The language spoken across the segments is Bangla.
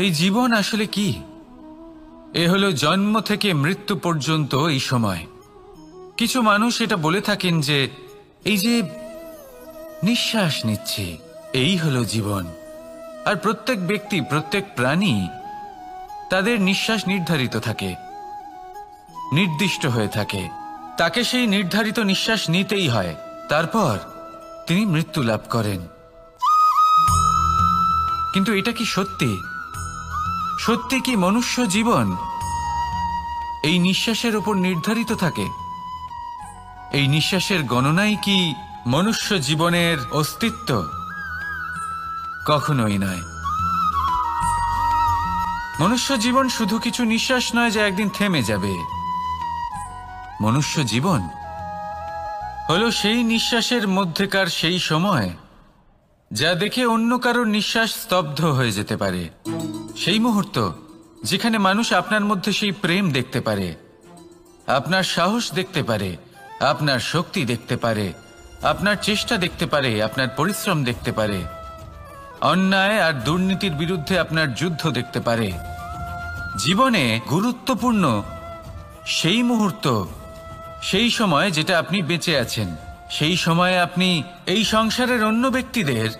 এই জীবন আসলে কি? এ হলো জন্ম থেকে মৃত্যু পর্যন্ত এই সময়। কিছু মানুষ এটা বলে থাকেন যে এই যে নিঃশ্বাস নিচ্ছে এই হলো জীবন। আর প্রত্যেক ব্যক্তি, প্রত্যেক প্রাণী, তাদের নিঃশ্বাস নির্ধারিত থাকে, নির্দিষ্ট হয়ে থাকে। তাকে সেই নির্ধারিত নিঃশ্বাস নিতেই হয়, তারপর তিনি মৃত্যু লাভ করেন। কিন্তু এটা কি সত্যি? সত্যি কি মনুষ্য জীবন এই নিঃশ্বাসের উপর নির্ধারিত থাকে? এই নিঃশ্বাসের গণনাই কি মনুষ্য জীবনের অস্তিত্ব? কখনোই নয়। মনুষ্য জীবন শুধু কিছু নিঃশ্বাস নয় যা একদিন থেমে যাবে। মনুষ্য জীবন হলো সেই নিঃশ্বাসের মধ্যেকার সেই সময় যা দেখে অন্য কারোর নিঃশ্বাস স্তব্ধ হয়ে যেতে পারে। সেই মুহূর্ত যেখানে মানুষ আপনার মধ্যে সেই প্রেম দেখতে পারে, আপনার সাহস দেখতে পারে, আপনার শক্তি দেখতে পারে, আপনার চেষ্টা দেখতে পারে, আপনার পরিশ্রম দেখতে পারে, অন্যায় আর দুর্নীতির বিরুদ্ধে আপনার যুদ্ধ দেখতে পারে। জীবনে গুরুত্বপূর্ণ সেই মুহূর্ত, সেই সময় যেটা আপনি বেঁচে আছেন। সেই সময়ে আপনি এই সংসারের অন্য ব্যক্তিদের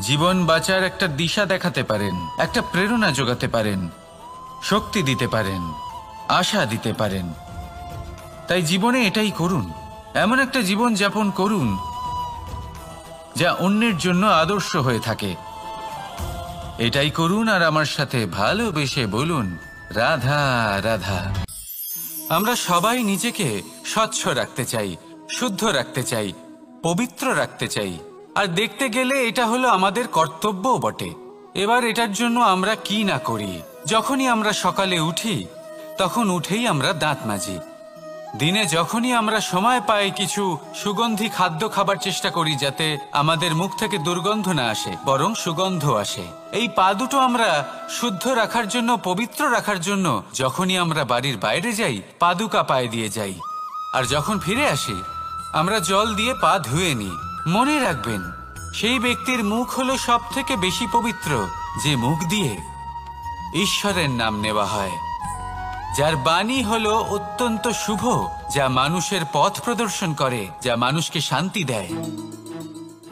জীবন বাঁচার একটা দিশা দেখাতে পারেন, একটা প্রেরণা যোগাতে পারেন, শক্তি দিতে পারেন, আশা দিতে পারেন। তাই জীবনে এটাই করুন। এমন একটা জীবন যাপন করুন যা অন্যের জন্য আদর্শ হয়ে থাকে। এটাই করুন আর আমার সাথে ভালোবেসে বলুন, রাধা রাধা। আমরা সবাই নিজেকে স্বচ্ছ রাখতে চাই, শুদ্ধ রাখতে চাই, পবিত্র রাখতে চাই। আর দেখতে গেলে এটা হলো আমাদের কর্তব্যও বটে। এবার এটার জন্য আমরা কি না করি। যখনই আমরা সকালে উঠি তখন উঠেই আমরা দাঁত মাজি। দিনে যখনই আমরা সময় পাই কিছু সুগন্ধি খাদ্য খাবার চেষ্টা করি যাতে আমাদের মুখ থেকে দুর্গন্ধ না আসে, বরং সুগন্ধ আসে। এই পা দুটো আমরা শুদ্ধ রাখার জন্য, পবিত্র রাখার জন্য যখনই আমরা বাড়ির বাইরে যাই পাদুকা পায়ে দিয়ে যাই, আর যখন ফিরে আসি আমরা জল দিয়ে পা ধুয়ে নিই। মনে রাখবেন, সেই ব্যক্তির মুখ হলো সব থেকে বেশি পবিত্র যে মুখ দিয়ে ঈশ্বরের নাম নেওয়া হয়, যার বাণী হলো অত্যন্ত শুভ, যা মানুষের পথ প্রদর্শন করে, যা মানুষকে শান্তি দেয়।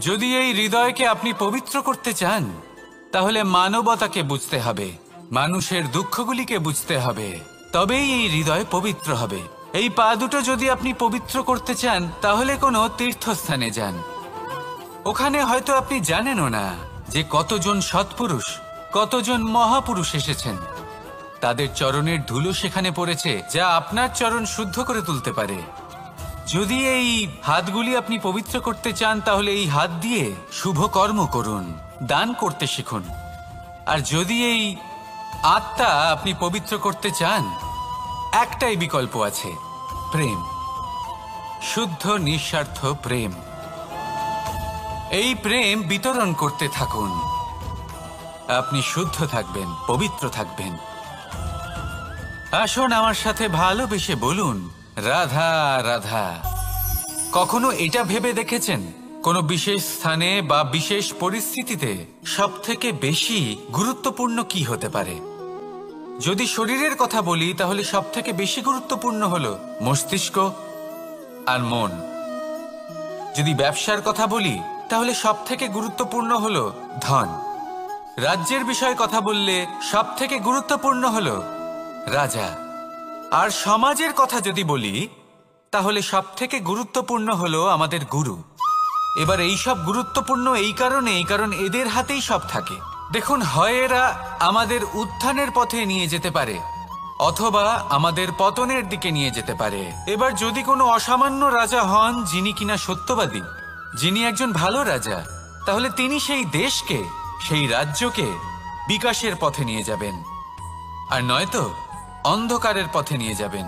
যদি এই হৃদয়কে আপনি পবিত্র করতে চান তাহলে মানবতাকে বুঝতে হবে, মানুষের দুঃখগুলিকে বুঝতে হবে, তবেই এই হৃদয় পবিত্র হবে। এই পা দুটো যদি আপনি পবিত্র করতে চান তাহলে কোনো তীর্থস্থানে যান। ওখানে হয়তো আপনি জানেনও না যে কতজন সৎপুরুষ, কতজন মহাপুরুষ এসেছেন। তাদের চরণের ধুলো সেখানে পড়েছে যা আপনার চরণ শুদ্ধ করে তুলতে পারে। যদি এই হাতগুলি আপনি পবিত্র করতে চান তাহলে এই হাত দিয়ে শুভ কর্ম করুন, দান করতে শিখুন। আর যদি এই আত্মা আপনি পবিত্র করতে চান, একটাই বিকল্প আছে, প্রেম, শুদ্ধ নিঃস্বার্থ প্রেম। এই প্রেম বিতরণ করতে থাকুন। আপনি শুদ্ধ থাকবেন, পবিত্র থাকবেন। আসুন আমার সাথে ভালোবেসে বলুন, রাধা রাধা। কখনো এটা ভেবে দেখেছেন কোনো বিশেষ স্থানে বা বিশেষ পরিস্থিতিতে সবথেকে বেশি গুরুত্বপূর্ণ কি হতে পারে? যদি শরীরের কথা বলি তাহলে সবথেকে বেশি গুরুত্বপূর্ণ হলো মস্তিষ্ক আর মন। যদি ব্যবসার কথা বলি তাহলে সবথেকে গুরুত্বপূর্ণ হলো ধন। রাজ্যের বিষয়ে কথা বললে সবথেকে গুরুত্বপূর্ণ হলো রাজা। আর সমাজের কথা যদি বলি তাহলে সবথেকে গুরুত্বপূর্ণ হলো আমাদের গুরু। এবার এই সব গুরুত্বপূর্ণ এই কারণ এদের হাতেই সব থাকে। দেখুন, হয় এরা আমাদের উত্থানের পথে নিয়ে যেতে পারে অথবা আমাদের পতনের দিকে নিয়ে যেতে পারে। এবার যদি কোনো অসামান্য রাজা হন যিনি কিনা সত্যবাদী, যিনি একজন ভালো রাজা, তাহলে তিনি সেই দেশকে, সেই রাজ্যকে বিকাশের পথে নিয়ে যাবেন, আর নয়তো অন্ধকারের পথে নিয়ে যাবেন।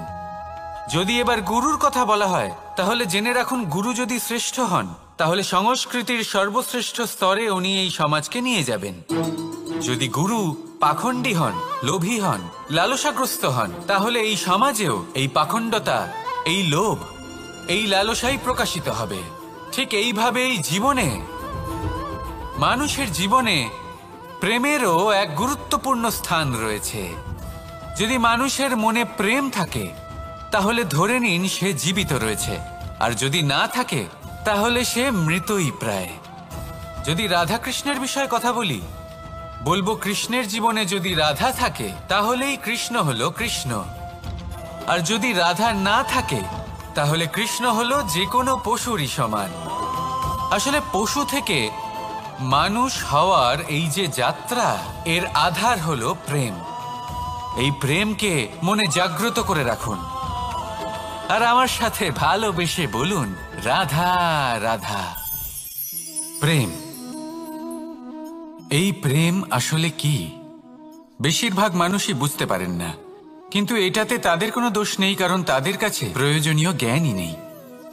যদি এবার গুরুর কথা বলা হয় তাহলে জেনে রাখুন, গুরু যদি শ্রেষ্ঠ হন তাহলে সংস্কৃতির সর্বশ্রেষ্ঠ স্তরে উনি এই সমাজকে নিয়ে যাবেন। যদি গুরু পাখণ্ডী হন, লোভী হন, লালসাগ্রস্ত হন, তাহলে এই সমাজেও এই পাখণ্ডতা, এই লোভ, এই লালসাই প্রকাশিত হবে। ঠিক এইভাবেই জীবনে, মানুষের জীবনে প্রেমেরও এক গুরুত্বপূর্ণ স্থান রয়েছে। যদি মানুষের মনে প্রেম থাকে তাহলে ধরে নিন সে জীবিত রয়েছে, আর যদি না থাকে তাহলে সে মৃতই প্রায়। যদি রাধা কৃষ্ণের বিষয়ে কথা বলবো কৃষ্ণের জীবনে যদি রাধা থাকে তাহলেই কৃষ্ণ হলো কৃষ্ণ, আর যদি রাধা না থাকে তাহলে কৃষ্ণ হলো যে কোনো পশুরই সমান। আসলে পশু থেকে মানুষ হওয়ার এই যে যাত্রা, এর আধার হলো প্রেম। এই প্রেমকে মনে জাগ্রত করে রাখুন আর আমার সাথে ভালোবেসে বলুন, রাধা রাধা। প্রেম, এই প্রেম আসলে কি? বেশিরভাগ মানুষই বুঝতে পারেন না, কিন্তু এটাতে তাদের কোনো দোষ নেই, কারণ তাদের কাছে প্রয়োজনীয় জ্ঞানই নেই।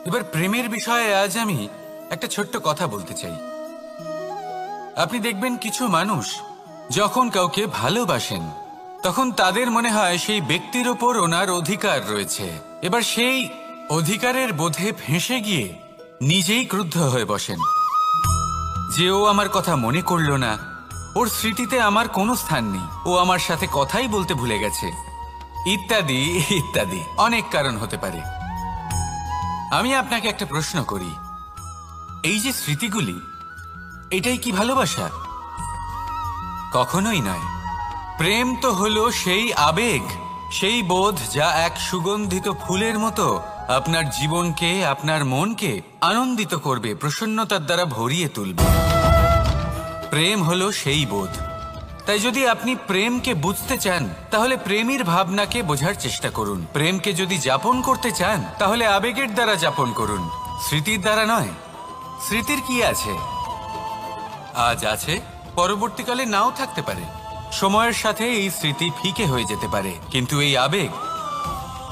এবার প্রেমের বিষয়ে আজ আমি একটা ছোট্ট কথা বলতে চাই। আপনি দেখবেন কিছু মানুষ যখন কাউকে ভালোবাসেন তখন তাদের মনে হয় সেই ব্যক্তির ওপর ওনার অধিকার রয়েছে। এবার সেই অধিকারের বোধে ফেঁসে গিয়ে নিজেই ক্রুদ্ধ হয়ে বসেন যে ও আমার কথা মনে করলো না, ওর স্মৃতিতে আমার কোনো স্থান নেই, ও আমার সাথে কথাই বলতে ভুলে গেছে, ইত্যাদি ইত্যাদি অনেক কারণ হতে পারে। আমি আপনাকে একটা প্রশ্ন করি, এই যে স্মৃতিগুলি, এটাই কি ভালোবাসা? কখনোই নয়। প্রেম তো হলো সেই আবেগ, সেই বোধ যা এক সুগন্ধিত ফুলের মতো আপনার জীবনকে, আপনার মনকে আনন্দিত করবে, প্রসন্নতার দ্বারা ভরিয়ে তুলবে। প্রেম হলো সেই বোধ। তাই যদি আপনি প্রেমকে বুঝতে চান তাহলে প্রেমের ভাবনাকে বোঝার চেষ্টা করুন। প্রেমকে যদি যাপন করতে চান তাহলে আবেগের দ্বারা যাপন করুন, স্মৃতির দ্বারা নয়। স্মৃতির কি আছে? আজ আছে, পরবর্তীকালে নাও থাকতে পারে। সময়ের সাথে এই স্মৃতি ফিকে হয়ে যেতে পারে, কিন্তু এই আবেগ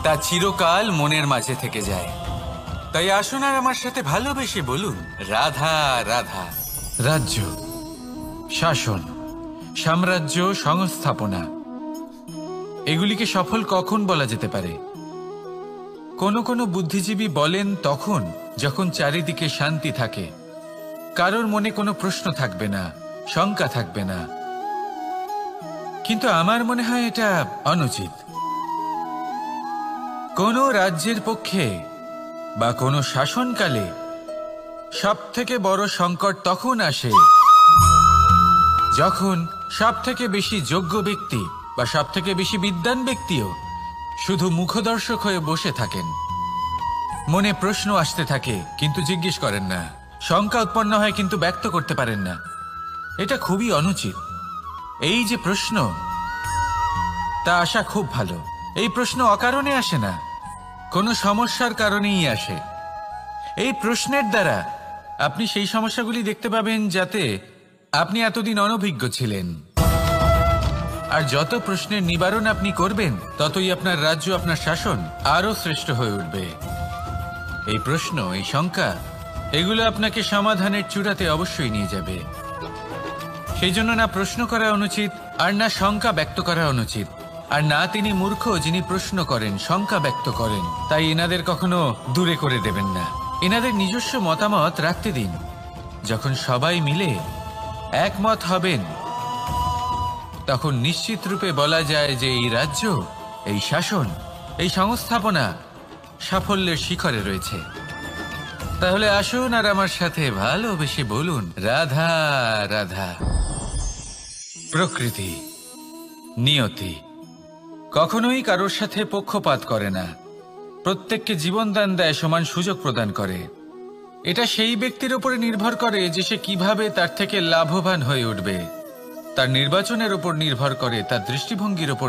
তা চিরকাল মনের মাঝে থেকে যায়। তাই আসুন আর আমার সাথে ভালোবেসে বলুন, রাধা রাধা। রাজ্য, শাসন, সাম্রাজ্য, সংস্থাপনা, এগুলিকে সফল কখন বলা যেতে পারে? কোনো বুদ্ধিজীবী বলেন তখন যখন চারিদিকে শান্তি থাকে, কারোর মনে কোনো প্রশ্ন থাকবে না, শঙ্কা থাকবে না। কিন্তু আমার মনে হয় এটা অনুচিত। কোনো রাজ্যের পক্ষে বা কোনো শাসনকালে সবথেকে বড় সংকট তখন আসে যখন সবথেকে বেশি যোগ্য ব্যক্তি বা সবথেকে বেশি বিদ্বান ব্যক্তিও শুধু মুখদর্শক হয়ে বসে থাকেন। মনে প্রশ্ন আসতে থাকে কিন্তু জিজ্ঞেস করেন না, শঙ্কা উৎপন্ন হয় কিন্তু ব্যক্ত করতে পারেন না। এটা খুবই অনুচিত। এই যে প্রশ্ন, তা আসা খুব ভালো। এই প্রশ্ন অকারণে আসে না, কোনো সমস্যার কারণেই আসে। এই প্রশ্নের দ্বারা আপনি সেই সমস্যাগুলি দেখতে পাবেন যাতে আপনি এতদিন অনভিজ্ঞ ছিলেন। আর যত প্রশ্নের নিবারণ আপনি করবেন ততই আপনার রাজ্য, আপনার শাসন আরো শ্রেষ্ঠ হয়ে উঠবে। এই প্রশ্ন, এই শঙ্কা, এগুলো আপনাকে সমাধানের চূড়াতে অবশ্যই নিয়ে যাবে। সেই জন্য না প্রশ্ন করা অনুচিত, আর না শঙ্কা ব্যক্ত করা অনুচিত, আর না তিনি মূর্খ যিনি প্রশ্ন করেন, শঙ্কা ব্যক্ত করেন। তাই এনাদের কখনো দূরে করে দেবেন না, এনাদের নিজস্ব মতামত রাখতে দিন। যখন সবাই মিলে একমত হবেন তখন নিশ্চিত রূপে বলা যায় যে এই রাজ্য, এই শাসন, এই সংস্থাপনা সাফল্যের শিখরে রয়েছে। তাহলে আসুন আর আমার সাথে ভালোবেসে বলুন, রাধা রাধা। প্রকৃতি, নিয়তি কখনোই কারোর সাথে পক্ষপাত করে না, প্রত্যেককে জীবনদান দেয়, সমান সুযোগ প্রদান করে। এটা সেই ব্যক্তির উপরে নির্ভর করে যে সে কিভাবে তার থেকে লাভবান হয়ে উঠবে। তার নির্বাচনের উপর নির্ভর করে, তার দৃষ্টিভঙ্গির উপর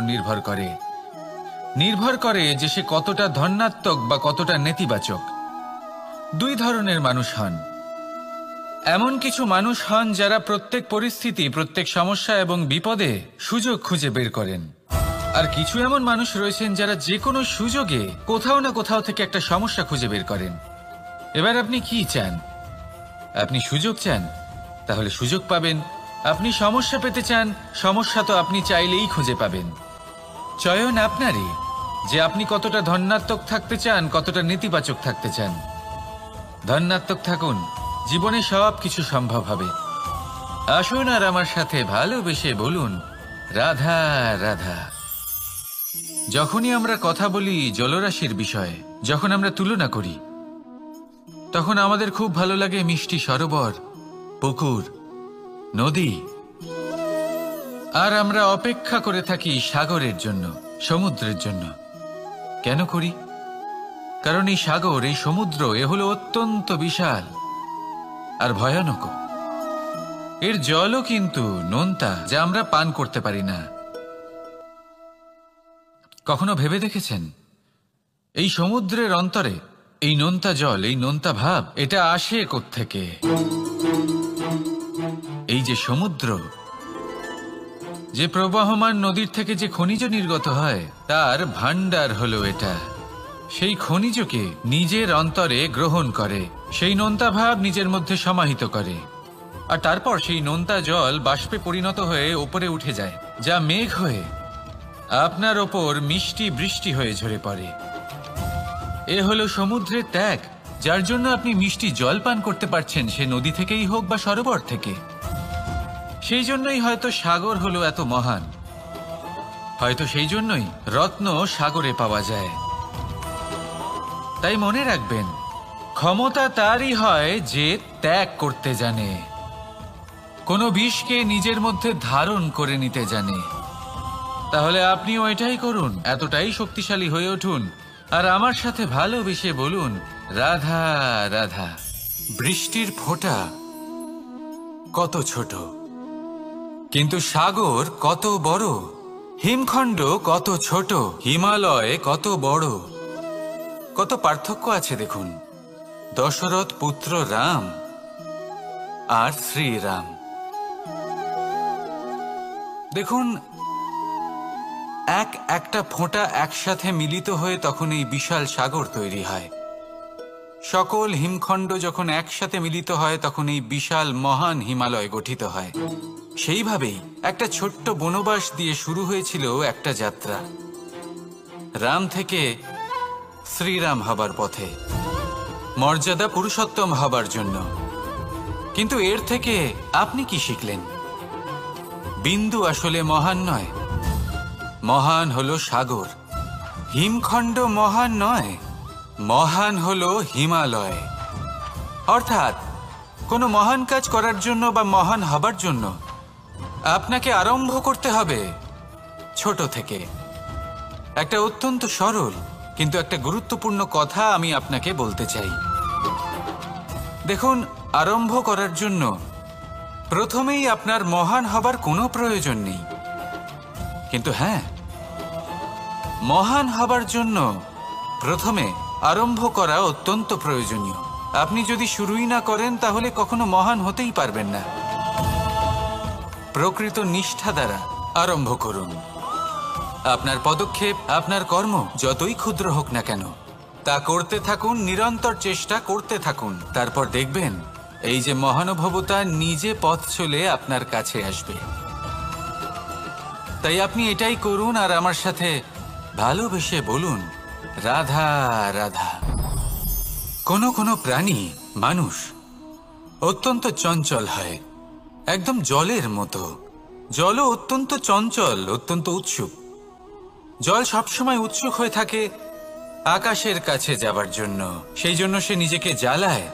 নির্ভর করে যে সে কতটা ধনাত্মক বা কতটা নেতিবাচক। দুই ধরনের মানুষ হন। এমন কিছু মানুষ হন যারা প্রত্যেক পরিস্থিতি, প্রত্যেক সমস্যা এবং বিপদে সুযোগ খুঁজে বের করেন। আর কিছু এমন মানুষ রয়েছেন যারা যে কোনো সুযোগে কোথাও না কোথাও থেকে একটা সমস্যা খুঁজে বের করেন। এবার আপনি কি চান? আপনি সুযোগ চান, তাহলে সুযোগ পাবেন। আপনি সমস্যা পেতে চান, সমস্যা তো আপনি চাইলেই খুঁজে পাবেন। চয়ন আপনারই যে আপনি কতটা ধনাত্মক থাকতে চান, কতটা নেতিবাচক থাকতে চান। ধনাত্মক থাকুন, জীবনে সব কিছু সম্ভব হবে। আসুন আর আমার সাথে ভালোবেসে বলুন রাধা রাধা। যখনই আমরা কথা বলি জলরাশির বিষয়ে, যখন আমরা তুলনা করি, তখন আমাদের খুব ভালো লাগে মিষ্টি সরোবর, পুকুর, নদী। আর আমরা অপেক্ষা করে থাকি সাগরের জন্য, সমুদ্রের জন্য। কেন করি? কারণ এই সাগর, এই সমুদ্র, এ হলো অত্যন্ত বিশাল আর ভয়ানক। এর জলও কিন্তু নোনতা, যা আমরা পান করতে পারি না। কখনো ভেবে দেখেছেন এই সমুদ্রের অন্তরে এই নোনতা জল, এই নোনতা ভাব, এটা আসে কোত্থেকে? এই যে সমুদ্র, যে প্রবাহমান নদীর থেকে যে খনিজ নির্গত হয়, তার ভান্ডার হলো এটা। সেই খনিজকে নিজের অন্তরে গ্রহণ করে, সেই নোনতা ভাব নিজের মধ্যে সমাহিত করে, আর তারপর সেই নোনতা জল বাষ্পে পরিণত হয়ে ওপরে উঠে যায়, যা মেঘ হয়ে আপনার ওপর মিষ্টি বৃষ্টি হয়ে ঝরে পড়ে। এ হলো সমুদ্রের ত্যাগ, যার জন্য আপনি মিষ্টি জল পান করতে পারছেন, সে নদী থেকেই হোক বা সরোবর থেকে। সেই জন্যই হয়তো সাগর হলো এত মহান, হয়তো সেই জন্যই রত্ন সাগরে পাওয়া যায়। তাই মনে রাখবেন, ক্ষমতা তারই হয় যে ত্যাগ করতে জানে, কোনো বিষকে নিজের মধ্যে ধারণ করে নিতে জানে। তাহলে আপনিও এটাই করুন, এতটাই শক্তিশালী হয়ে উঠুন আর আমার সাথে ভালোবেসে বলুন রাধা রাধা। বৃষ্টির ফোঁটা কত ছোট, কিন্তু সাগর কত বড়, হিমখণ্ড কত ছোট, হিমালয় কত বড়। কত পার্থক্য আছে দেখুন, দশরথ পুত্র রাম আর শ্রীরাম। দেখুন, একটা ফোঁটা একসাথে মিলিত হয়ে তখন এই বিশাল সাগর তৈরি হয়। সকল হিমখণ্ড যখন একসাথে মিলিত হয় তখন এই বিশাল মহান হিমালয় গঠিত হয়। সেইভাবেই একটা ছোট্ট বনবাস দিয়ে শুরু হয়েছিল একটা যাত্রা, রাম থেকে শ্রীরাম হবার পথে, মর্যাদা পুরুষোত্তম হবার জন্য। কিন্তু এর থেকে আপনি কি শিখলেন? বিন্দু আসলে মহান নয়, মহান হলো সাগর। হিমখণ্ড মহান নয়, মহান হলো হিমালয়। অর্থাৎ কোনো মহান কাজ করার জন্য বা মহান হবার জন্য আপনাকে আরম্ভ করতে হবে ছোট থেকে। একটা অত্যন্ত সরল কিন্তু একটা গুরুত্বপূর্ণ কথা আমি আপনাকে বলতে চাই। দেখুন, আরম্ভ করার জন্য প্রথমেই আপনার মহান হবার কোনো প্রয়োজন নেই, কিন্তু হ্যাঁ, মহান হবার জন্য প্রথমে আরম্ভ করা অত্যন্ত প্রয়োজনীয়। আপনি যদি শুরুই না করেন তাহলে কখনো মহান হতেই পারবেন না। প্রকৃত নিষ্ঠা দ্বারা আরম্ভ করুন। আপনার পদক্ষেপ, আপনার কর্ম যতই ক্ষুদ্র হোক না কেন, তা করতে থাকুন, নিরন্তর চেষ্টা করতে থাকুন। তারপর দেখবেন এই যে মহানুভবতা নিজে পথ চলে আপনার কাছে আসবে। তাই আপনি এটাই করুন আর আমার সাথে ভালোবেসে বলুন রাধা রাধা। কোনো প্রাণী, মানুষ অত্যন্ত চঞ্চল হয়, একদম জলের মতো। জলও অত্যন্ত চঞ্চল, অত্যন্ত উৎসুক। জল সবসময় উৎসুক হয়ে থাকে আকাশের কাছে যাবার জন্য। সেই জন্য সে নিজেকে জ্বালায়,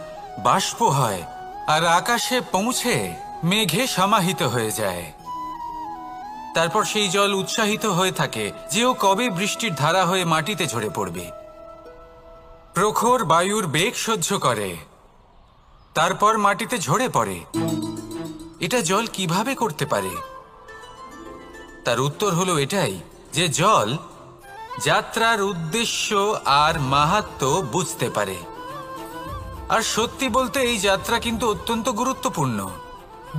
বাষ্প হয় আর আকাশে পৌঁছে মেঘে সমাহিত হয়ে যায়। তারপর সেই জল উৎসাহিত হয়ে থাকে যে ও কবে বৃষ্টির ধারা হয়ে মাটিতে ঝরে পড়বে। প্রখর বায়ুর বেগ সহ্য করে, তারপর মাটিতে ঝরে পড়ে। এটা জল কিভাবে করতে পারে? তার উত্তর হলো এটাই যে জল যাত্রার উদ্দেশ্য আর মাহাত্ম্য বুঝতে পারে। আর সত্যি বলতে এই যাত্রা কিন্তু অত্যন্ত গুরুত্বপূর্ণ।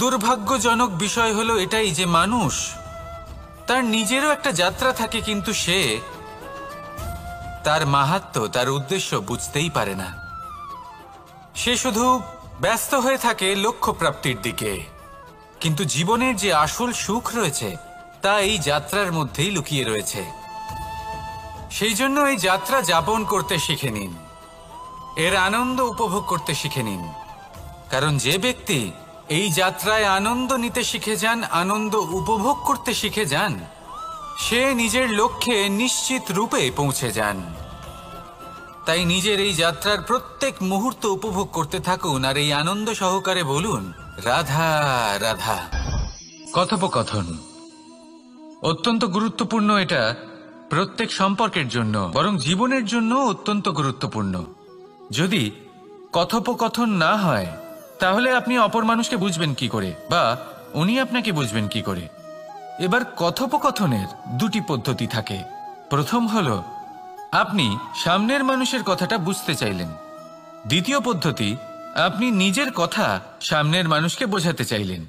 দুর্ভাগ্যজনক বিষয় হলো এটাই যে মানুষ, তার নিজেরও একটা যাত্রা থাকে, কিন্তু সে তার মাহাত্ম্য, তার উদ্দেশ্য বুঝতেই পারে না। সে শুধু ব্যস্ত হয়ে থাকে লক্ষ্য প্রাপ্তির দিকে। কিন্তু জীবনের যে আসল সুখ রয়েছে তা এই যাত্রার মধ্যেই লুকিয়ে রয়েছে। সেই জন্য এই যাত্রা যাপন করতে শিখে নিন, এর আনন্দ উপভোগ করতে শিখে নিন। কারণ যে ব্যক্তি এই যাত্রায় আনন্দ নিতে শিখে যান, আনন্দ উপভোগ করতে শিখে যান, সে নিজের লক্ষ্যে নিশ্চিত রূপে পৌঁছে যান। তাই নিজের এই যাত্রার প্রত্যেক মুহূর্ত উপভোগ করতে থাকুন আর এই আনন্দ সহকারে বলুন, রাধা রাধা। কথোপকথন অত্যন্ত গুরুত্বপূর্ণ। এটা প্রত্যেক সম্পর্কের জন্য, বরং জীবনের জন্য অত্যন্ত গুরুত্বপূর্ণ। যদি কথোপকথন না হয় তাহলে আপনি অপর মানুষকে বুঝবেন কি করে, বা উনি আপনাকে বুঝবেন কি করে? এবার কথোপকথনের দুটি পদ্ধতি থাকে। প্রথম হলো আপনি সামনের মানুষের কথাটা বুঝতে চাইলেন। দ্বিতীয় পদ্ধতি, আপনি নিজের কথা সামনের মানুষকে বোঝাতে চাইলেন।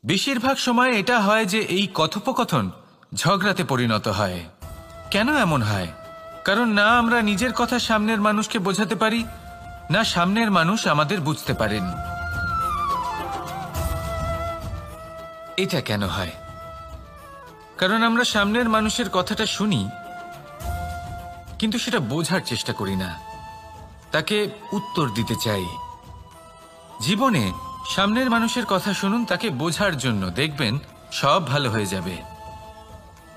বেশিরভাগ সময় এটা হয় যে এই কথোপকথন ঝগড়াতে পরিণত হয়। কেন এমন হয়? কারণ না আমরা নিজের কথা সামনের মানুষকে বোঝাতে পারি, না সামনের মানুষ আমাদের বুঝতে পারেন। এটা কেন হয়? কারণ আমরা সামনের মানুষের কথাটা শুনি, কিন্তু সেটা বোঝার চেষ্টা করি না, তাকে উত্তর দিতে চাই। জীবনে সামনের মানুষের কথা শুনুন তাকে বোঝার জন্য, দেখবেন সব ভালো হয়ে যাবে।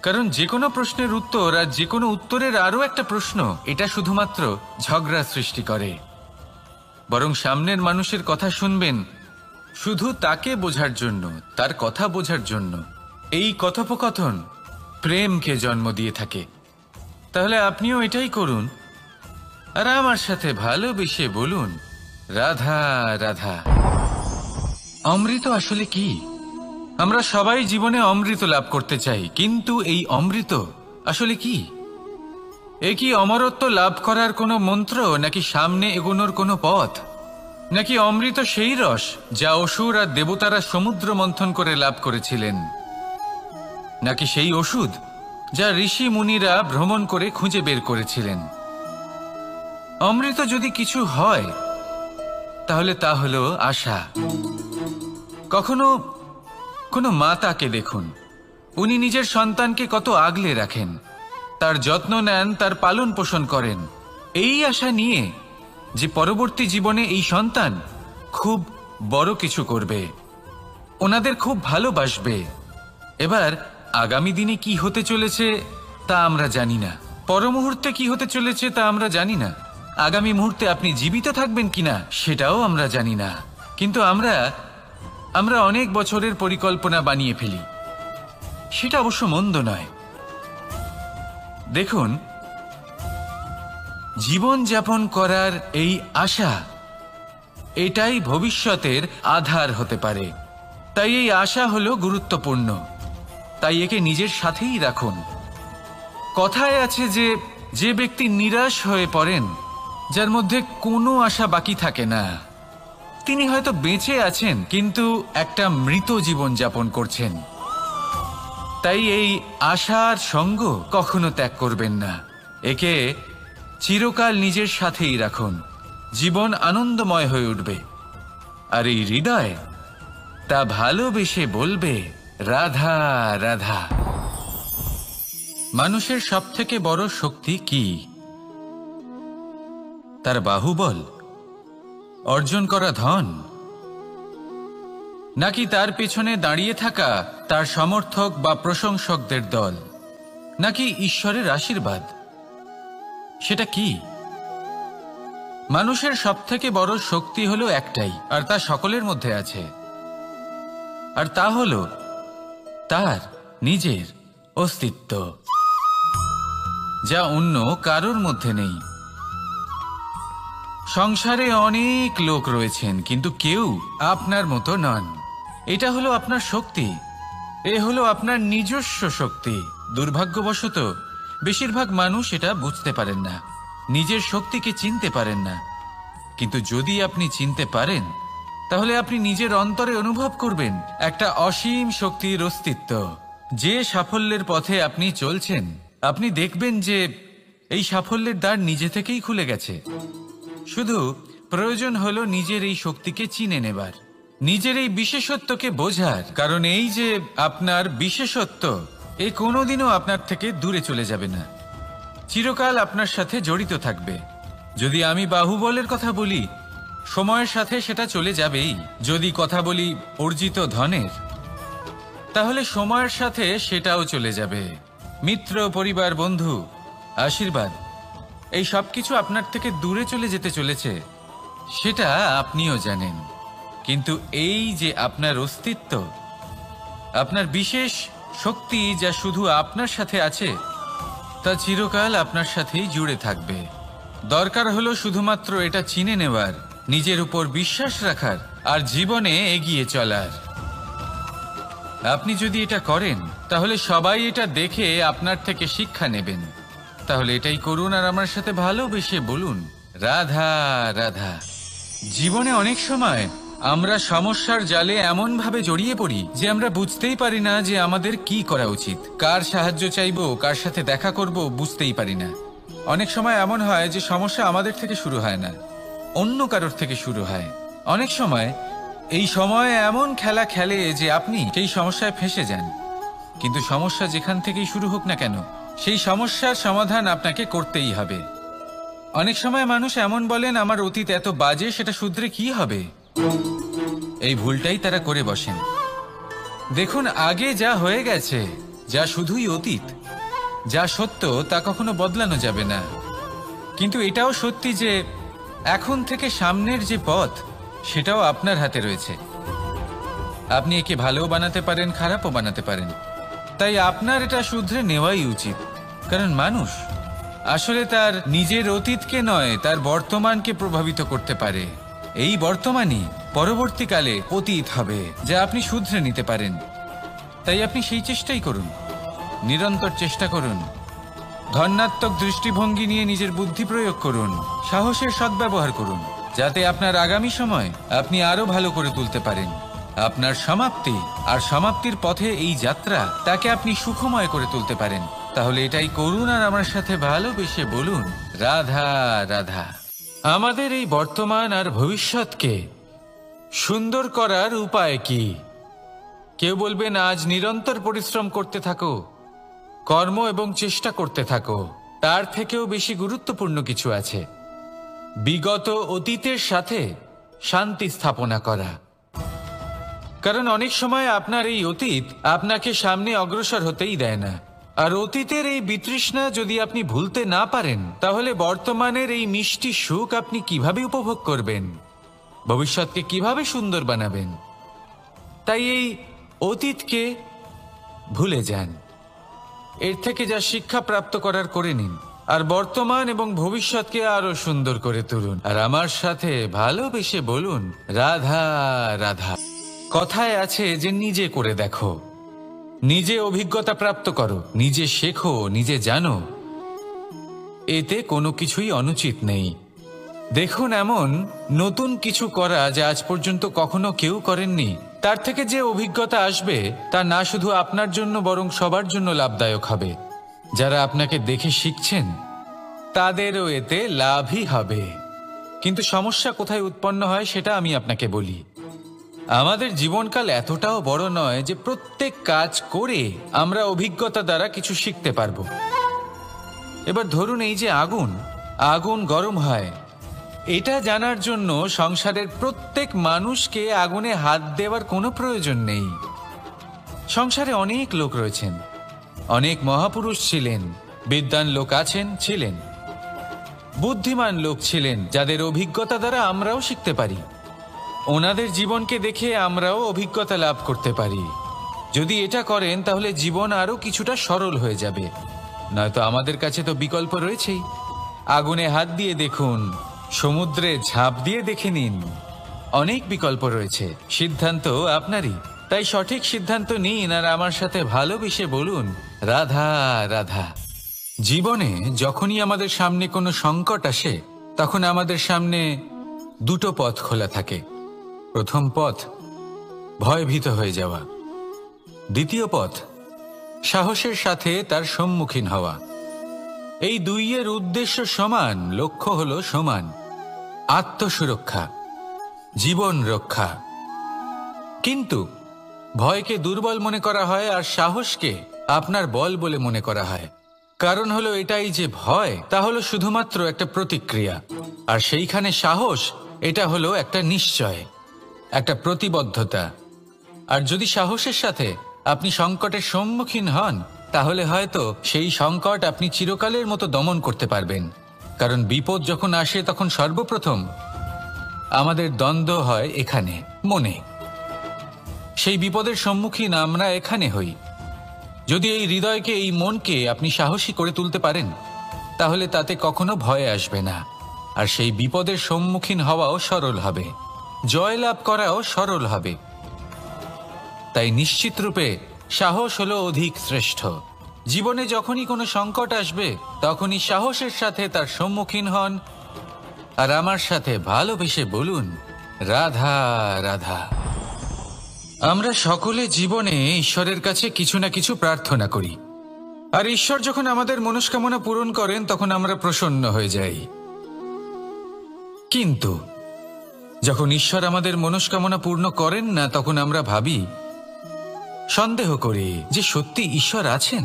কারণ যে কোনো প্রশ্নের উত্তর আর যে কোনো উত্তরের আরও একটা প্রশ্ন, এটা শুধুমাত্র ঝগড়া সৃষ্টি করে। বরং সামনের মানুষের কথা শুনবেন শুধু তাকে বোঝার জন্য, তার কথা বোঝার জন্য। এই কথোপকথন প্রেমকে জন্ম দিয়ে থাকে। তাহলে আপনিও এটাই করুন আর আমার সাথে ভালোবেসে বলুন, রাধা রাধা। অমৃত আসলে কি? আমরা সবাই জীবনে অমৃত লাভ করতে চাই, কিন্তু এই অমৃত আসলে কি? এ কি অমরত্ব লাভ করার কোনো মন্ত্র, নাকি সামনে এগোনোর কোনো পথ? নাকি অমৃত সেই রস যা অসুর আর দেবতারা সমুদ্র মন্থন করে লাভ করেছিলেন? নাকি সেই ওষুধ যা ঋষি মুনিরা ভ্রমণ করে খুঁজে বের করেছিলেন? অমৃত যদি কিছু হয় তাহলে তা হলো আশা। কখনো কোনো মাতাকে দেখুন, উনি নিজের সন্তানকে কত আগলে রাখেন, তার যত্ন নেন, তার পালন পোষণ করেন, এই আশা নিয়ে যে পরবর্তী জীবনে এই সন্তান খুব বড় কিছু করবে, ওনাদের খুব ভালোবাসবে। এবার আগামী দিনে কি হতে চলেছে তা আমরা জানি না, পর মুহূর্তে কি হতে চলেছে তা আমরা জানি না, আগামী মুহূর্তে আপনি জীবিত থাকবেন কিনা সেটাও আমরা জানি না। কিন্তু আমরা অনেক বছরের পরিকল্পনা বানিয়ে ফেলি। সেটা অবশ্য মন্দ নয়। দেখুন, জীবন যাপন করার এই আশা, এটাই ভবিষ্যতের আধার হতে পারে। তাই এই আশা হলো গুরুত্বপূর্ণ, তাই একে নিজের সাথেই রাখুন। কথায় আছে যে যে ব্যক্তি নিরাশ হয়ে পড়েন, যার মধ্যে কোনো আশা বাকি থাকে না, তিনি হয়তো বেঁচে আছেন কিন্তু একটা মৃত জীবন যাপন করছেন। তাই এই আশার সঙ্গ কখনো ত্যাগ করবেন না, একে চিরকাল নিজের সাথেই রাখুন। জীবন আনন্দময় হয়ে উঠবে, আর এই হৃদয় তা ভালোবেসে বলবে, রাধা রাধা। মানুষের সবথেকে বড় শক্তি কি? তার বাহুবল, অর্জন করা ধন, নাকি তার পেছনে দাঁড়িয়ে থাকা তার সমর্থক বা প্রশংসকদের দল, নাকি ঈশ্বরের আশীর্বাদ? সেটা কি? মানুষের সবথেকে বড় শক্তি হলো একটাই, আর তা সকলের মধ্যে আছে, আর তা হলো তার নিজের অস্তিত্ব, যা অন্য কারোর মধ্যে নেই। সংসারে অনেক লোক রয়েছেন, কিন্তু কেউ আপনার মতো নন। এটা হলো আপনার শক্তি, এ হলো আপনার নিজস্ব শক্তি। দুর্ভাগ্যবশত বেশিরভাগ মানুষ এটা বুঝতে পারেন না, নিজের শক্তিকে চিনতে পারেন না। কিন্তু যদি আপনি চিনতে পারেন, তাহলে আপনি নিজের অন্তরে অনুভব করবেন একটা অসীম শক্তির অস্তিত্ব। যে সাফল্যের পথে আপনি চলছেন, আপনি দেখবেন যে এই সাফল্যের দ্বার নিজে থেকেই খুলে গেছে। শুধু প্রয়োজন হলো নিজের এই শক্তিকে চিনে নেবার, নিজের এই বিশেষত্বকে বোঝার। কারণ এই যে আপনার বিশেষত্ব, এ কোনোদিনও আপনার থেকে দূরে চলে যাবে না, চিরকাল আপনার সাথে জড়িত থাকবে। যদি আমি বাহুবলের কথা বলি, সময়ের সাথে সেটা চলে যাবেই। যদি কথা বলি অর্জিত ধনের, তাহলে সময়ের সাথে সেটাও চলে যাবে। মিত্র, পরিবার, বন্ধু, আশীর্বাদ, এই সব কিছু আপনার থেকে দূরে চলে যেতে চলেছে, সেটা আপনিও জানেন। কিন্তু এই যে আপনার অস্তিত্ব, আপনার বিশেষ শক্তি যা শুধু আপনার সাথে আছে, তা চিরকাল আপনার সাথেই জুড়ে থাকবে। দরকার হলো শুধুমাত্র এটা চিনে নেওয়ার, নিজের উপর বিশ্বাস রাখার আর জীবনে এগিয়ে চলার। আপনি যদি এটা করেন, তাহলে সবাই এটা দেখে আপনার থেকে শিক্ষা নেবেন। তাহলে এটাই করুন আর আমার সাথে ভালোবেসে বলুন, রাধা রাধা। জীবনে অনেক সময় আমরা সমস্যার জালে এমনভাবে জড়িয়ে পড়ি যে আমরা বুঝতেই পারি না যে আমাদের কি করা উচিত, কার সাহায্য চাইবো, কার সাথে দেখা করব, বুঝতেই পারি না। অনেক সময় এমন হয় যে সমস্যা আমাদের থেকে শুরু হয় না, অন্য কারোর থেকে শুরু হয়। অনেক সময় এই সময়ে এমন খেলা খেলে যে আপনি সেই সমস্যায় ফেঁসে যান। কিন্তু সমস্যা যেখান থেকেই শুরু হোক না কেন, সেই সমস্যার সমাধান আপনাকে করতেই হবে। অনেক সময় মানুষ এমন বলেন, আমার অতীত এত বাজে, সেটা শুধরে কি হবে? এই ভুলটাই তারা করে বসেন। দেখুন, আগে যা হয়ে গেছে, যা শুধুই অতীত, যা সত্য তা কখনো বদলানো যাবে না। কিন্তু এটাও সত্যি যে এখন থেকে সামনের যে পথ, সেটাও আপনার হাতে রয়েছে। আপনি একে ভালোও বানাতে পারেন, খারাপও বানাতে পারেন। তাই আপনার এটা শুধরে নেওয়াই উচিত। কারণ মানুষ আসলে তার নিজের অতীতকে নয়, তার বর্তমানকে প্রভাবিত করতে পারে। এই বর্তমানই পরবর্তীকালে অতীত হবে, যা আপনি শুধরে নিতে পারেন। তাই আপনি সেই চেষ্টাই করুন, নিরন্তর চেষ্টা করুন। ধন্যাত্মক দৃষ্টিভঙ্গি নিয়ে নিজের বুদ্ধি প্রয়োগ করুন, সাহসের সদ্ব্যবহার করুন, যাতে আপনার আগামী সময় আপনি আরো ভালো করে তুলতে পারেন। আপনার সমাপ্তি আর সমাপ্তির পথে এই যাত্রা, তাকে আপনি সুখময় করে তুলতে পারেন। তাহলে এটাই করুন আর আমার সাথে ভালোবেসে বলুন, রাধা রাধা। আমাদের এই বর্তমান আর ভবিষ্যৎকে সুন্দর করার উপায় কি? কেউ বলবেন, আজ নিরন্তর পরিশ্রম করতে থাকো, কর্ম এবং চেষ্টা করতে থাকো। তার থেকেও বেশি গুরুত্বপূর্ণ কিছু আছে, বিগত অতীতের সাথে শান্তি স্থাপনা করা। কারণ অনেক সময় আপনার এই অতীত আপনাকে সামনে অগ্রসর হতেই দেয় না। আর অতীতের এই বিতৃষ্ণা যদি আপনি ভুলতে না পারেন, তাহলে বর্তমানের এই মিষ্টি সুখ আপনি কিভাবে উপভোগ করবেন, ভবিষ্যৎকে কিভাবে সুন্দর বানাবেন? তাই এই অতীতকে ভুলে যান, এর থেকে যা শিক্ষা প্রাপ্ত করার করে নিন, আর বর্তমান এবং ভবিষ্যৎকে আরো সুন্দর করে তুলুন। আর আমার সাথে ভালোবেসে বলুন, রাধা রাধা। কথায় আছে যে নিজে করে দেখো, নিজে অভিজ্ঞতা প্রাপ্ত করো, নিজে শেখো, নিজে জানো। এতে কোনো কিছুই অনুচিত নেই। দেখুন, এমন নতুন কিছু করা যা আজ পর্যন্ত কখনো কেউ করেননি, তার থেকে যে অভিজ্ঞতা আসবে তা না শুধু আপনার জন্য বরং সবার জন্য লাভদায়ক হবে। যারা আপনাকে দেখে শিখছেন তাদেরও এতে লাভই হবে। কিন্তু সমস্যা কোথায় উৎপন্ন হয় সেটা আমি আপনাকে বলি। আমাদের জীবনকাল এতটাও বড় নয় যে প্রত্যেক কাজ করে আমরা অভিজ্ঞতা দ্বারা কিছু শিখতে পারবো। এবার ধরুন, এই যে আগুন গরম হয়, এটা জানার জন্য সংসারের প্রত্যেক মানুষকে আগুনে হাত দেওয়ার কোনো প্রয়োজন নেই। সংসারে অনেক লোক রয়েছেন, অনেক মহাপুরুষ ছিলেন, বিদ্বান লোক ছিলেন, বুদ্ধিমান লোক ছিলেন, যাদের অভিজ্ঞতা দ্বারা আমরাও শিখতে পারি। ওনাদের জীবনকে দেখে আমরাও অভিজ্ঞতা লাভ করতে পারি। যদি এটা করেন তাহলে জীবন আরো কিছুটা সরল হয়ে যাবে। নয়তো আমাদের কাছে তো বিকল্প রয়েছেই। আগুনে হাত দিয়ে দেখুন, সমুদ্রে ঝাঁপ দিয়ে দেখে নিন, অনেক বিকল্প রয়েছে। সিদ্ধান্ত আপনারই। তাই সঠিক সিদ্ধান্ত নিন আর আমার সাথে ভালোবেসে বলুন, রাধা রাধা। জীবনে যখনই আমাদের সামনে কোনো সংকট আসে, তখন আমাদের সামনে দুটো পথ খোলা থাকে। প্রথম পথ ভয়ভীত হয়ে যাওয়া, দ্বিতীয় পথ সাহসের সাথে তার সম্মুখীন হওয়া। এই দুইয়ের উদ্দেশ্য সমান, লক্ষ্য হলো সমান, আত্মসুরক্ষা, জীবন রক্ষা। কিন্তু ভয়কে দুর্বল মনে করা হয় আর সাহসকে আপনার বল বলে মনে করা হয়। কারণ হলো এটাই যে ভয় তা হলো শুধুমাত্র একটা প্রতিক্রিয়া, আর সেইখানে সাহস এটা হলো একটা নিশ্চয়, একটা প্রতিবদ্ধতা। আর যদি সাহসের সাথে আপনি সংকটের সম্মুখীন হন, তাহলে হয়তো সেই সংকট আপনি চিরকালের মতো দমন করতে পারবেন। কারণ বিপদ যখন আসে তখন সর্বপ্রথম আমাদের দ্বন্দ্ব হয় এখানে, মনে। সেই বিপদের সম্মুখীন আমরা এখানে হই। যদি এই হৃদয়কে, এই মনকে আপনি সাহসী করে তুলতে পারেন, তাহলে তাতে কখনো ভয় আসবে না। আর সেই বিপদের সম্মুখীন হওয়াও সরল হবে, জয়লাভ করাও সরল হবে। তাই নিশ্চিত রূপে সাহস হলো অধিক শ্রেষ্ঠ। জীবনে যখনই কোনো সংকট আসবে, তখনই সাহসের সাথে তার সম্মুখীন হন, আর আমার সাথে ভালোবেসে বলুন, রাধা রাধা। আমরা সকলে জীবনে ঈশ্বরের কাছে কিছু না কিছু প্রার্থনা করি, আর ঈশ্বর যখন আমাদের মনস্কামনা পূরণ করেন তখন আমরা প্রসন্ন হয়ে যাই। কিন্তু যখন ঈশ্বর আমাদের মনস্কামনা পূর্ণ করেন না, তখন আমরা ভাবি, সন্দেহ করি যে সত্যি ঈশ্বর আছেন।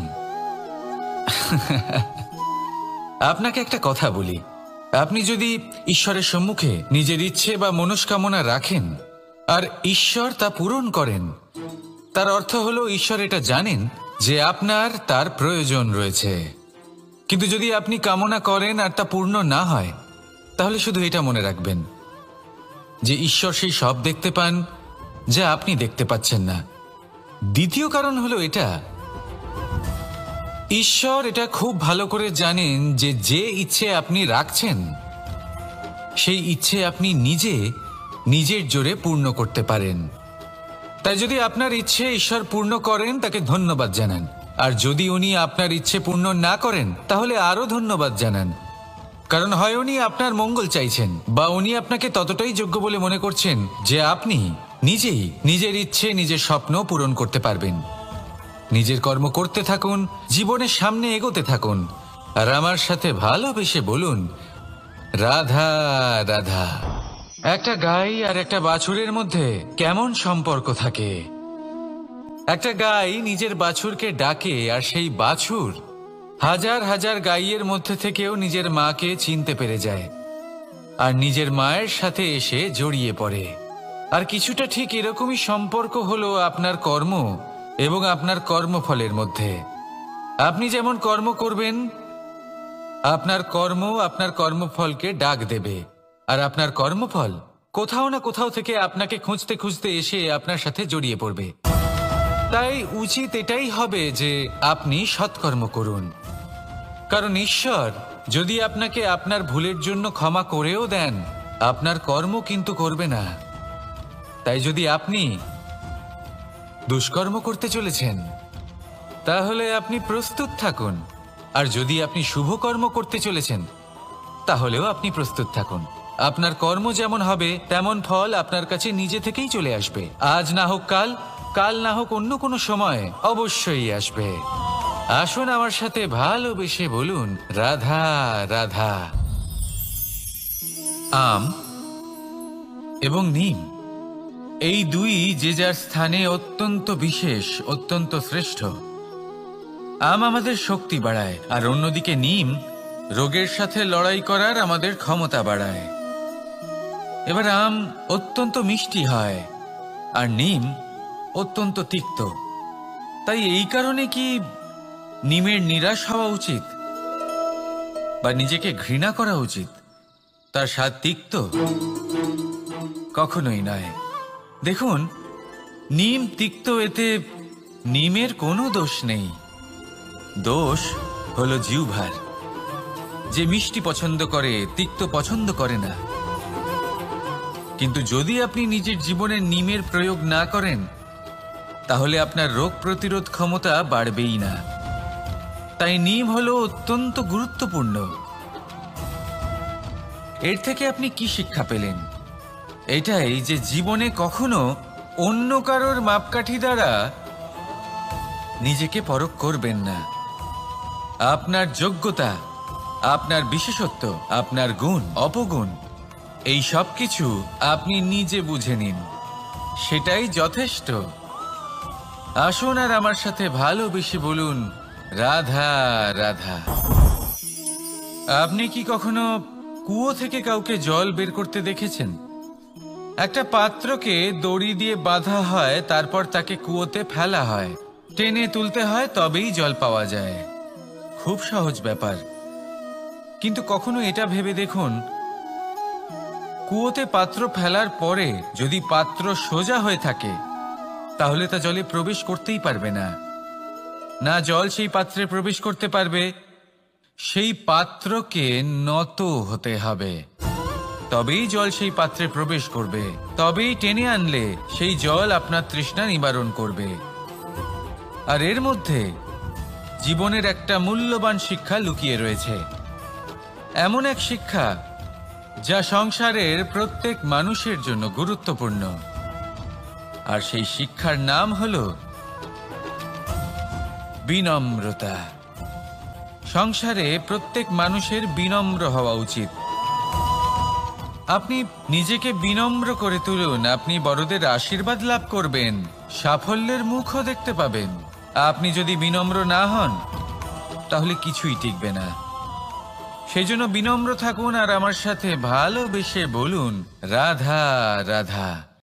আপনাকে একটা কথা বলি, আপনি যদি ঈশ্বরের সম্মুখে নিজের ইচ্ছে বা মনস্কামনা রাখেন আর ঈশ্বর তা পূরণ করেন, তার অর্থ হলো ঈশ্বর এটা জানেন যে আপনার তার প্রয়োজন রয়েছে। কিন্তু যদি আপনি কামনা করেন আর তা পূর্ণ না হয়, তাহলে শুধু এটা মনে রাখবেন যে ঈশ্বর সেই সব দেখতে পান যা আপনি দেখতে পাচ্ছেন না। দ্বিতীয় কারণ হলো এটা, ঈশ্বর এটা খুব ভালো করে জানেন যে যে ইচ্ছে আপনি রাখছেন, সেই ইচ্ছে আপনি নিজের জোরে পূর্ণ করতে পারেন। তাই যদি আপনার ইচ্ছে ঈশ্বর পূর্ণ করেন, তাকে ধন্যবাদ জানান। আর যদি উনি আপনার ইচ্ছে পূর্ণ না করেন, তাহলে আরো ধন্যবাদ জানান। কারণ হয় উনি আপনার মঙ্গল চাইছেন, বা উনি আপনাকে ততটাই যোগ্য বলে মনে করছেন যে আপনি নিজেই নিজের ইচ্ছে, নিজের স্বপ্ন পূরণ করতে পারবেন। নিজের কর্ম করতে থাকুন, জীবনের সামনে এগোতে থাকুন, আর আমার সাথে ভালোবেসে বলুন, রাধা রাধা। একটা গাই আর একটা বাছুরের মধ্যে কেমন সম্পর্ক থাকে? একটা গাই নিজের বাছুরকে ডাকে, আর সেই বাছুর হাজার হাজার গাইয়ের মধ্যে থেকেও নিজের মাকে চিনতে পেরে যায়, আর নিজের মায়ের সাথে এসে জড়িয়ে পড়ে। আর কিছুটা ঠিক এরকমই সম্পর্ক হলো আপনার কর্ম এবং আপনার কর্মফলের মধ্যে। আপনি যেমন কর্ম করবেন, আপনার কর্ম আপনার কর্মফলকে ডাক দেবে, আর আপনার কর্মফল কোথাও না কোথাও থেকে আপনাকে খুঁজতে খুঁজতে এসে আপনার সাথে জড়িয়ে পড়বে। তাই উচিত এটাই হবে যে আপনি সৎকর্ম করুন। কারণ ঈশ্বর যদি আপনাকে আপনার ভুলের জন্য ক্ষমা করেও দেন, আপনার কর্ম কিন্তু করবে না। তাই যদি আপনি দুষ্কর্ম করতে চলেছেন, তাহলে আপনি প্রস্তুত থাকুন। আর যদি আপনি শুভ কর্ম করতে চলেছেন, তাহলেও আপনি প্রস্তুত থাকুন। আপনার কর্ম যেমন হবে, তেমন ফল আপনার কাছে নিজে থেকেই চলে আসবে। আজ না হোক কাল, কাল না হোক অন্য কোনো সময়, অবশ্যই আসবে। আসুন আমার সাথে ভালোবেসে বলুন, রাধা রাধা। আম এবং নিম, এই দুই যে যার স্থানে অত্যন্ত বিশেষ, অত্যন্ত শ্রেষ্ঠ। আম আমাদের শক্তি বাড়ায়, আর অন্যদিকে নিম রোগের সাথে লড়াই করার আমাদের ক্ষমতা বাড়ায়। এবার আম অত্যন্ত মিষ্টি হয়, আর নিম অত্যন্ত তিক্ত। তাই এই কারণে কি নিমের নিরাশ হওয়া উচিত, বা নিজেকে ঘৃণা করা উচিত? তার স্বাদ তিক্ত? কখনোই নয়। দেখুন, নিম তিক্ত, এতে নিমের কোনো দোষ নেই। দোষ হলো জিহ্বার, যে মিষ্টি পছন্দ করে, তিক্ত পছন্দ করে না। কিন্তু যদি আপনি নিজের জীবনে নিমের প্রয়োগ না করেন, তাহলে আপনার রোগ প্রতিরোধ ক্ষমতা বাড়বেই না। তাই নিম হলো অত্যন্ত গুরুত্বপূর্ণ। এর থেকে আপনি কি শিক্ষা পেলেন? এটাই যে জীবনে কখনো অন্য কারোর মাপকাঠি দ্বারা নিজেকে পরখ করবেন না। আপনার যোগ্যতা, আপনার বিশেষত্ব, আপনার গুণ, অপগুণ, এই সব কিছু আপনি নিজে বুঝে নিন, সেটাই যথেষ্ট। আসুন আর আমার সাথে ভালোবেসে বলুন, রাধা রাধা। আপনি কি কখনো কুয়ো থেকে কাউকে জল বের করতে দেখেছেন? একটা পাত্রকে দড়ি দিয়ে বাঁধা হয়, তারপর তাকে কুয়োতে ফেলা হয়, টেনে তুলতে হয়, তবেই জল পাওয়া যায়। খুব সহজ ব্যাপার। কিন্তু কখনো এটা ভেবে দেখুন, কুয়োতে পাত্র ফেলার পরে যদি পাত্র সোজা হয়ে থাকে তাহলে তা জলে প্রবেশ করতেই পারবে না। না জল সেই পাত্রে প্রবেশ করতে পারবে, সেই পাত্রকে নত হতে হবে, তবেই জল সেই পাত্রে প্রবেশ করবে, তবেই টেনে আনলে সেই জল আপনার তৃষ্ণা নিবারণ করবে। আর এর মধ্যে জীবনের একটা মূল্যবান শিক্ষা লুকিয়ে রয়েছে, এমন এক শিক্ষা যা সংসারের প্রত্যেক মানুষের জন্য গুরুত্বপূর্ণ। আর সেই শিক্ষার নাম হলো বিনম্রতা। সংসারে প্রত্যেক মানুষের বিনম্র হওয়া উচিত। আপনি নিজেকে বিনম্র করে তুলুন, আপনি বড়দের আশীর্বাদ লাভ করবেন, সাফল্যের মুখও দেখতে পাবেন। আপনি যদি বিনম্র না হন তাহলে কিছুই টিকবে না। সেই জন্য বিনম্র থাকুন আর আমার সাথে ভালোবেসে বলুন রাধা রাধা।